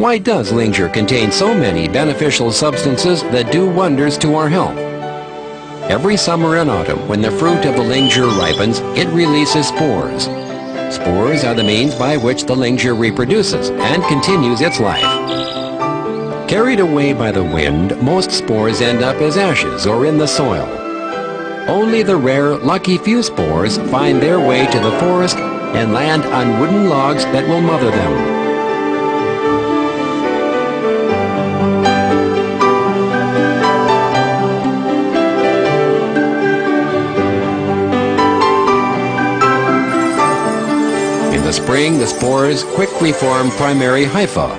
Why does Linger contain so many beneficial substances that do wonders to our health? Every summer and autumn, when the fruit of the Linger ripens, it releases spores. Spores are the means by which the Linger reproduces and continues its life. Carried away by the wind, most spores end up as ashes or in the soil. Only the rare, lucky few spores find their way to the forest and land on wooden logs that will mother them. In the spring, the spores quickly form primary hypha.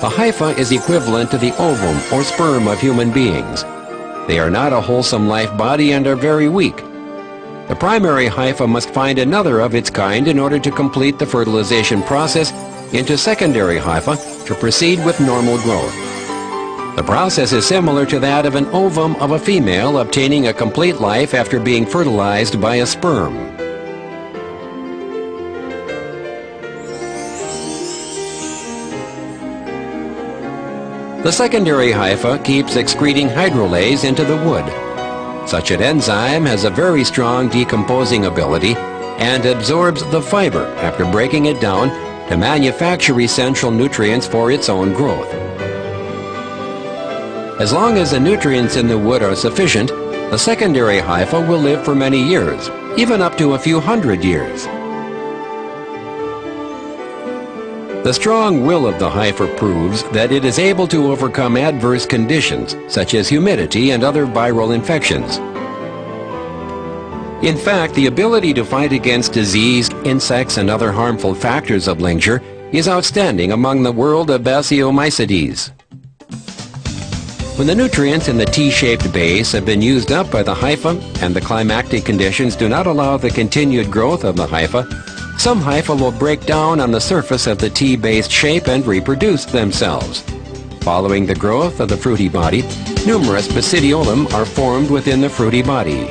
The hypha is equivalent to the ovum or sperm of human beings. They are not a wholesome life body and are very weak. The primary hypha must find another of its kind in order to complete the fertilization process into secondary hypha to proceed with normal growth. The process is similar to that of an ovum of a female obtaining a complete life after being fertilized by a sperm. The secondary hypha keeps excreting hydrolase into the wood. Such an enzyme has a very strong decomposing ability and absorbs the fiber after breaking it down to manufacture essential nutrients for its own growth. As long as the nutrients in the wood are sufficient, the secondary hypha will live for many years, even up to a few hundred years. The strong will of the hypha proves that it is able to overcome adverse conditions, such as humidity and other viral infections. In fact, the ability to fight against disease, insects, and other harmful factors of Linger is outstanding among the world of Basiomycetes. When the nutrients in the T-shaped base have been used up by the hypha and the climactic conditions do not allow the continued growth of the hypha, some hypha will break down on the surface of the T-based shape and reproduce themselves. Following the growth of the fruity body, numerous basidiolum are formed within the fruity body.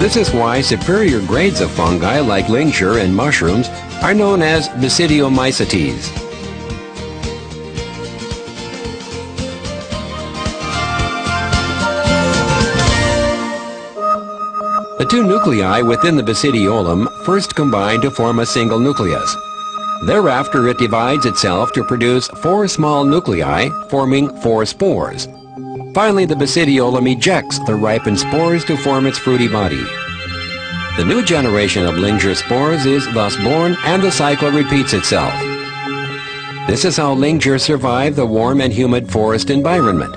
This is why superior grades of fungi like Linger and mushrooms are known as Basidiomycetes. The two nuclei within the basidiolum first combine to form a single nucleus. Thereafter it divides itself to produce 4 small nuclei, forming 4 spores. Finally, the basidiolum ejects the ripened spores to form its fruity body. The new generation of Linger spores is thus born, and the cycle repeats itself. This is how Linger survived the warm and humid forest environment.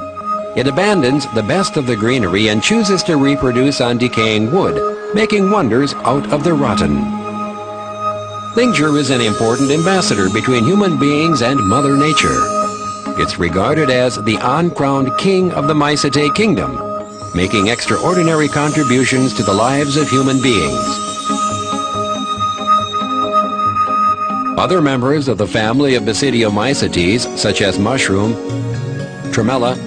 It abandons the best of the greenery and chooses to reproduce on decaying wood, making wonders out of the rotten. Linger is an important ambassador between human beings and Mother Nature. It's regarded as the uncrowned king of the Mycete kingdom, making extraordinary contributions to the lives of human beings. Other members of the family of Basidiomycetes, such as mushroom, tremella,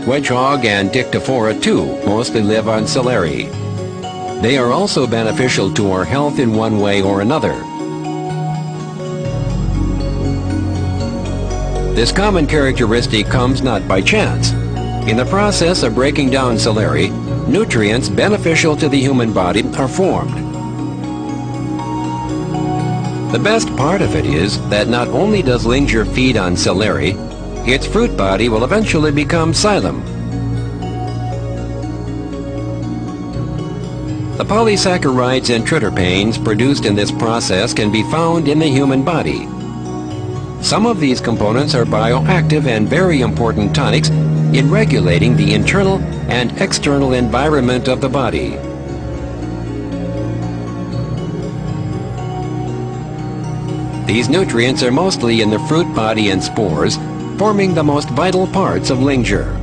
wedgehog, and dictyphora too, mostly live on Celleri. They are also beneficial to our health in one way or another. This common characteristic comes not by chance. In the process of breaking down Celleri, nutrients beneficial to the human body are formed. The best part of it is that not only does Linger feed on Celleri, its fruit body will eventually become xylem. The polysaccharides and triterpenes produced in this process can be found in the human body. Some of these components are bioactive and very important tonics in regulating the internal and external environment of the body. These nutrients are mostly in the fruit body and spores, forming the most vital parts of Linger.